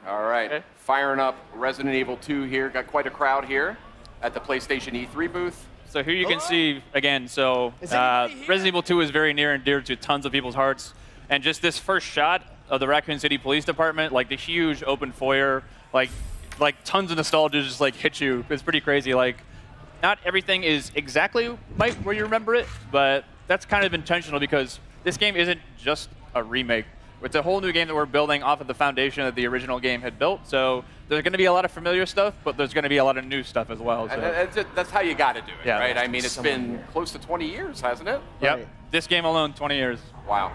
All right, Okay. firing up Resident Evil 2 here. Got quite a crowd here at the PlayStation E3 booth. So here you can see, again, so Resident Evil 2 is very near and dear to tons of people's hearts. And just this first shot of the Raccoon City Police Department, like the huge open foyer, like tons of nostalgia just like hit you. It's pretty crazy. Like, not everything is exactly where you remember it, but that's kind of intentional because this game isn't just a remake. It's a whole new game that we're building off of the foundation that the original game had built. So there's going to be a lot of familiar stuff, but there's going to be a lot of new stuff as well. So. That's how you got to do it, Yeah. right? I mean, it's been close to 20 years, hasn't it? Yep. Right. This game alone, 20 years. Wow.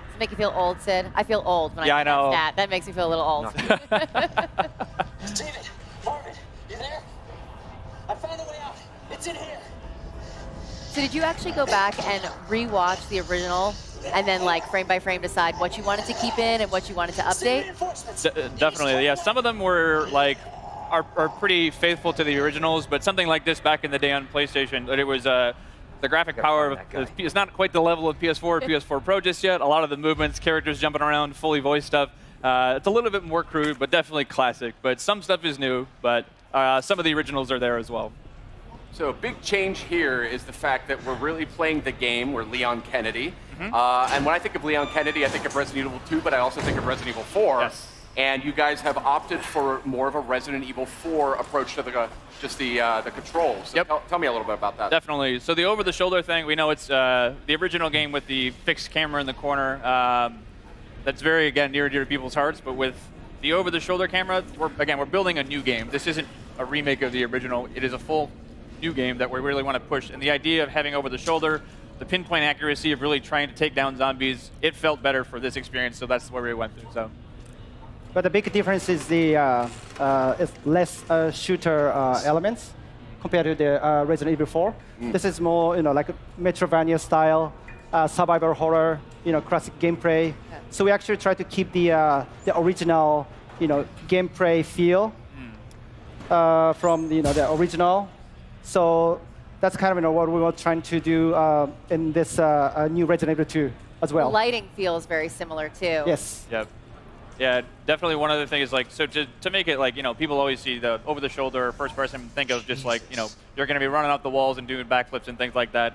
Does it make you feel old, Sid? I feel old when Yeah, I I know. that. That makes me feel a little old. David, Marvin, you there? I found a way out. It's in here. So did you actually go back and rewatch the original and then like frame by frame decide what you wanted to keep in and what you wanted to update? Reinforcements. Definitely, yeah. Some of them were like are pretty faithful to the originals, but something like this back in the day on PlayStation, it was the graphic power it's not quite the level of PS4 or PS4 Pro just yet. A lot of the movements, characters jumping around, fully voiced stuff. It's a little bit more crude, but definitely classic. But some stuff is new, but some of the originals are there as well. So a big change here is the fact that we're really playing the game. We're Leon Kennedy. Mm-hmm. And when I think of Leon Kennedy, I think of Resident Evil 2, but I also think of Resident Evil 4. Yes. And you guys have opted for more of a Resident Evil 4 approach to the controls. So Yep. tell me a little bit about that. Definitely. So the over-the-shoulder thing, we know it's the original game with the fixed camera in the corner. That's very, again, near and dear to people's hearts. But with the over-the-shoulder camera, we're building a new game. This isn't a remake of the original. It is a full new game that we really want to push. And the idea of having over-the-shoulder, the pinpoint accuracy of really trying to take down zombies, it felt better for this experience. So that's where we went through. So. But the big difference is the is less shooter elements compared to the Resident Evil 4. This is more, like a Metroidvania style, survival horror, classic gameplay. So we actually try to keep the original, gameplay feel from the original. So that's kind of what we were trying to do in this new Resident Evil 2 as well. The lighting feels very similar too. Yes. Yep. Yeah, definitely one other thing is like, so to make it like, people always see the over-the-shoulder first person and think of just like, you're going to be running up the walls and doing backflips and things like that.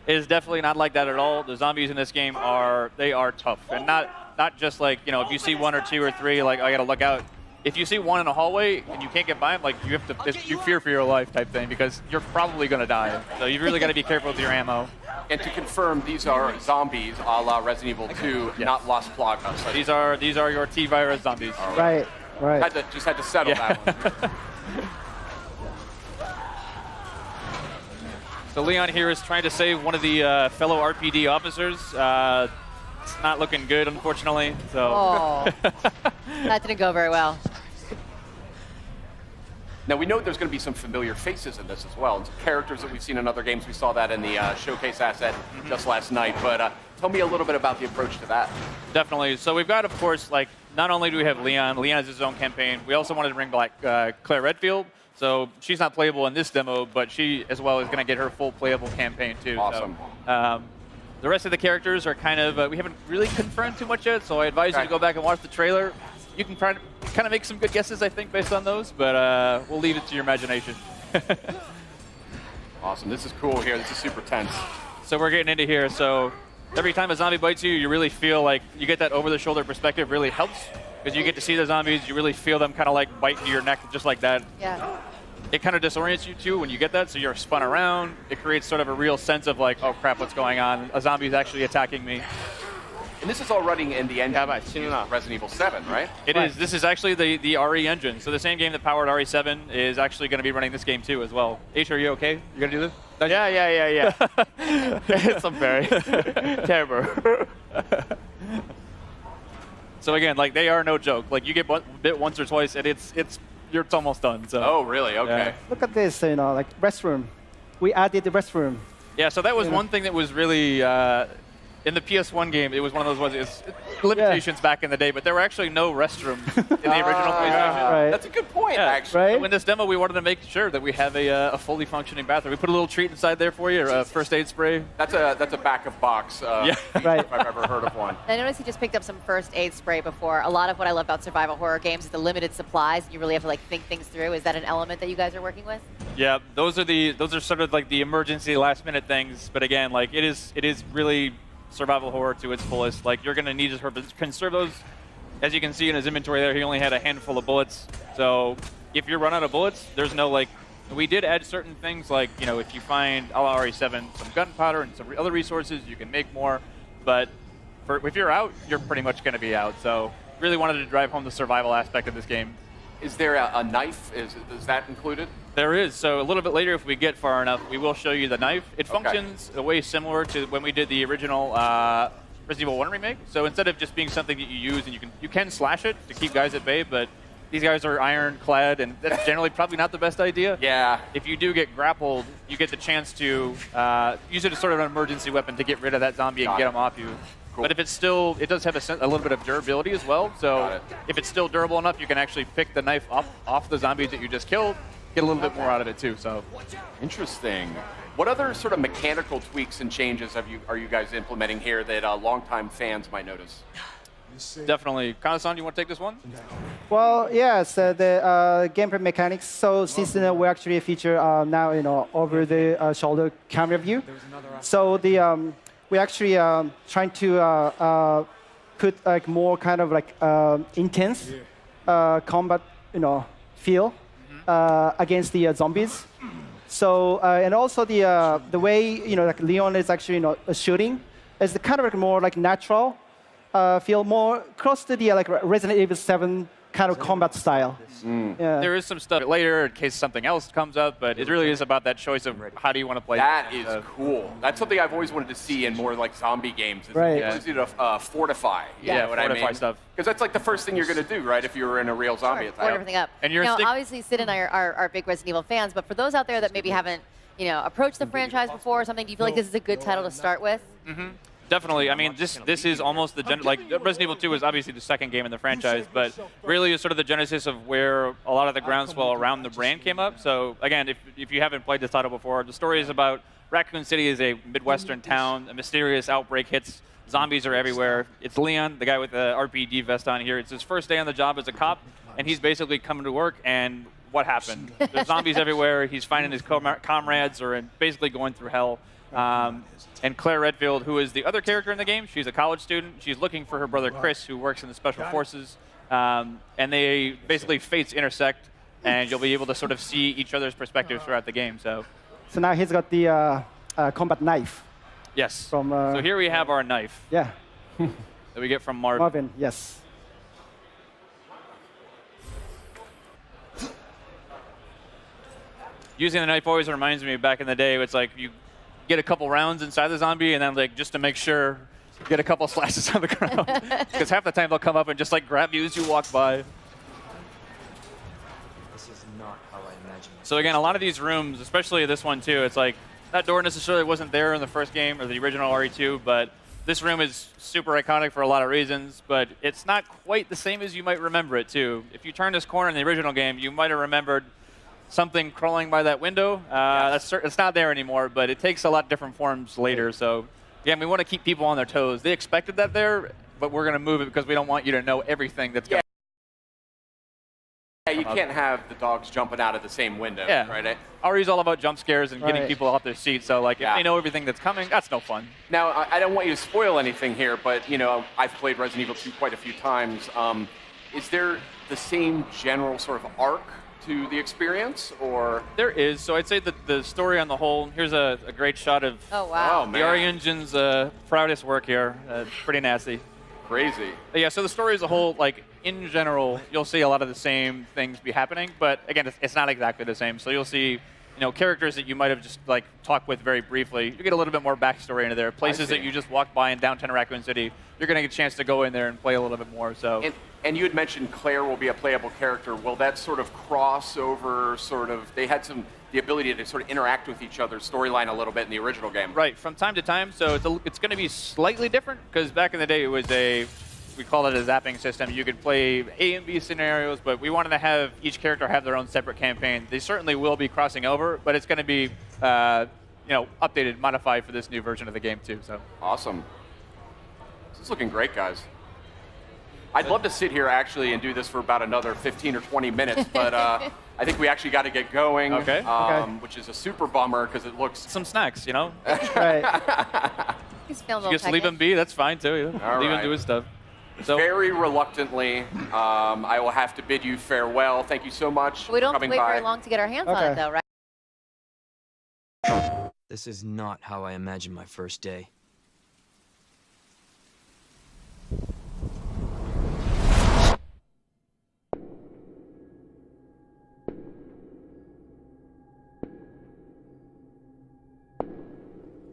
It is definitely not like that at all. The zombies in this game are tough. And not just like, if you see one or two or three, like, I got to look out. If you see one in a hallway and you can't get by them, like you have to, you fear for your life type thing because you're probably going to die. So you've really got to be careful with your ammo. And to confirm, these are zombies a la Resident Evil 2, Yes. not Las Plagas. So these are your T-virus zombies. Right. Just had to settle that one. So Leon here is trying to save one of the fellow RPD officers. It's not looking good, unfortunately. So. Oh, that didn't go very well. Now, we know there's going to be some familiar faces in this as well, and some characters that we've seen in other games. We saw that in the showcase asset just last night. But tell me a little bit about the approach to that. Definitely. So we've got, of course, like, not only do we have Leon has his own campaign, we also wanted to bring back Claire Redfield. So she's not playable in this demo, but she, as well, is going to get her full playable campaign, too. Awesome. So, the rest of the characters are kind of, we haven't really confirmed too much yet, so I advise you to go back and watch the trailer. You can kind of make some good guesses, I think, based on those, but we'll leave it to your imagination. Awesome. This is cool here. This is super tense. So we're getting into here. So every time a zombie bites you, you really feel like you get that over-the-shoulder perspective really helps because you get to see the zombies. You really feel them kind of like bite into your neck just like that. Yeah. It kind of disorients you too when you get that, so you're spun around. It creates sort of a real sense of like, oh crap, what's going on? A zombie's actually attacking me. And this is all running in the engine of Resident Evil 7, right? It is. This is actually the RE engine. So the same game that powered RE7 is actually going to be running this game too as well. H, are you okay? You going to do this? Yeah. It's very terrible. So again, like they are no joke. Like you get bit once or twice, and it's almost done. So. Oh, really? Okay. Yeah. Look at this, restroom. We added the restroom. Yeah, so that was one thing that was really in the PS1 game, it was one of those ones. It's limitations back in the day, but there were actually no restrooms in the original PlayStation. Right. That's a good point, Yeah. actually. Right. So in this demo, we wanted to make sure that we have a fully functioning bathroom. We put a little treat inside there for you, a first aid spray. That's a back of box. Yeah. Right. If I've ever heard of one. I noticed you just picked up some first aid spray before. A lot of what I love about survival horror games is the limited supplies. You really have to like think things through. Is that an element that you guys are working with? Yeah, those are sort of like the emergency last minute things. But again, like it is really survival horror to its fullest. Like you're gonna need to sort of conserve those. As you can see in his inventory there, he only had a handful of bullets. So if you run out of bullets, there's no like. We did add certain things like, you know, if you find a la RE7 some gunpowder and some other resources, you can make more. But if you're out, you're pretty much going to be out. So really wanted to drive home the survival aspect of this game. Is there a knife? Is that included? There is. So a little bit later, if we get far enough, we will show you the knife. It functions a way similar to when we did the original Resident Evil 1 remake. So instead of just being something that you use and you can slash it to keep guys at bay, but these guys are ironclad, and that's generally probably not the best idea. Yeah. If you do get grappled, you get the chance to use it as sort of an emergency weapon to get rid of that zombie and get him off you. Cool. But if it's still, it does have a little bit of durability as well. So if it's still durable enough, you can actually pick the knife up off the zombies that you just killed, get a little bit more out of it too. So Interesting. What other sort of mechanical tweaks and changes are you guys implementing here that longtime fans might notice? definitely. Kana-san, you want to take this one? Well, yes, the gameplay mechanics. So since we actually feature now, over the shoulder camera view. So we actually trying to put like more kind of like intense combat, feel against the zombies. So and also the way like Leon is actually shooting is kind of like more like natural. Feel more close to the like Resident Evil 7 kind of combat style. Yeah. There is some stuff later in case something else comes up, but it really is about that choice of how do you want to play. That is cool. That's something I've always wanted to see in more like zombie games. Is Right. the ability to fortify. You know what I fortify mean? stuff. Because that's like the first thing you're going to do, right? If you were in a real zombie attack. Board everything up. And you're now, stick- obviously, Sid and I are big Resident Evil fans, but for those out there that maybe haven't, approached the franchise before or something, do you feel like this is a good title to start with? Definitely. I mean, this is almost the like Resident Evil 2 is obviously the second game in the franchise, but really is sort of the genesis of where a lot of the groundswell around the brand came up. So again, if you haven't played this title before, the story is about Raccoon City is a Midwestern town. A mysterious outbreak hits. Zombies are everywhere. It's Leon, the guy with the RPG vest on here. It's his first day on the job as a cop, and he's basically coming to work, and what happened? There's zombies everywhere. He's finding his comrades are basically going through hell. And Claire Redfield, who is the other character in the game, she's a college student. She's looking for her brother Chris, who works in the Special Forces. And they basically fates intersect, and you'll be able to sort of see each other's perspectives throughout the game. So So now he's got the combat knife yes. from. So here we have our knife Yeah, that we get from Marvin. Marvin. Yes. Using the knife always reminds me back in the day. It's like you get a couple rounds inside the zombie, and then like just to make sure, get a couple slashes on the ground. Because half the time they'll come up and just like grab you as you walk by. This is not how I imagined it. So again, a lot of these rooms, especially this one too, it's like that door necessarily wasn't there in the first game or the original RE2, but this room is super iconic for a lot of reasons, but it's not quite the same as you might remember it too. If you turn this corner in the original game, you might have remembered something crawling by that window. It's not there anymore, but it takes a lot different forms later. So again, we want to keep people on their toes. They expected that there, but we're going to move it because we don't want you to know everything that's going Yeah, you can't have the dogs jumping out of the same window, Yeah. right? RE's all about jump scares and getting Right. people off their seats. So like, if they know everything that's coming, that's no fun. Now, I don't want you to spoil anything here, but I've played Resident Evil 2 quite a few times. Is there the same general sort of arc to the experience, or? There is. So I'd say that the story on the whole, here's a great shot of Oh, wow. Oh, the RE Engine's proudest work here. Pretty nasty. Crazy. But yeah, so the story as a whole, like in general, you'll see a lot of the same things be happening, but again, it's not exactly the same. So you'll see, characters that you might have just like talked with very briefly. You get a little bit more backstory into there. Places that you just walked by in downtown Raccoon City, you're going to get a chance to go in there and play a little bit more. So. And you had mentioned Claire will be a playable character. Will that sort of cross over, they had some the ability to sort of interact with each other's storyline a little bit in the original game. Right, from time to time. So it's going to be slightly different because back in the day it was we call it a zapping system. You could play A and B scenarios, but we wanted to have each character have their own separate campaign. They certainly will be crossing over, but it's going to be updated, modified for this new version of the game too. So awesome. This is looking great, guys. I'd love to sit here actually and do this for about another 15 or 20 minutes, but I think we actually got to get going. Okay. Which is a super bummer because it looks. some snacks, you know. Right. He's feeling a You little just leave him be. That's fine too. You know? All Leave him right. do his stuff. So Very reluctantly, I will have to bid you farewell. Thank you so much We don't for have to coming wait by. very long to get our hands on Okay. it, though, right? This is not how I imagined my first day.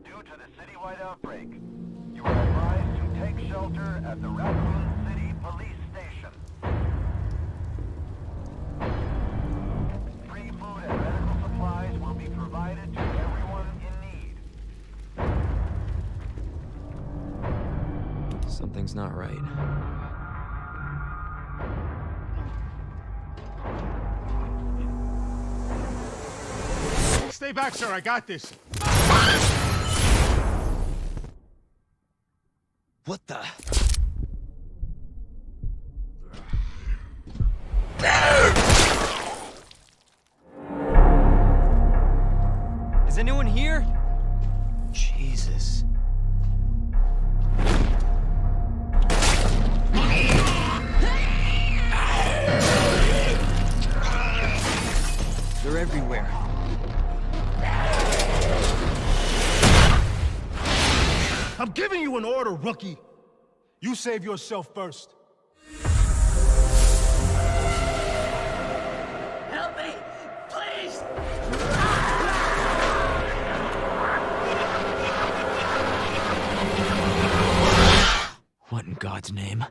Due to the citywide outbreak, you are advised to take shelter at the Raccoon City Police Station. Free food and medical supplies will be provided to everyone in need. Something's not right. Stay back, sir. I got this. What the? Is anyone here? Jesus. They're everywhere. I'm giving you an order, rookie. You save yourself first. Help me! Please! What in God's name?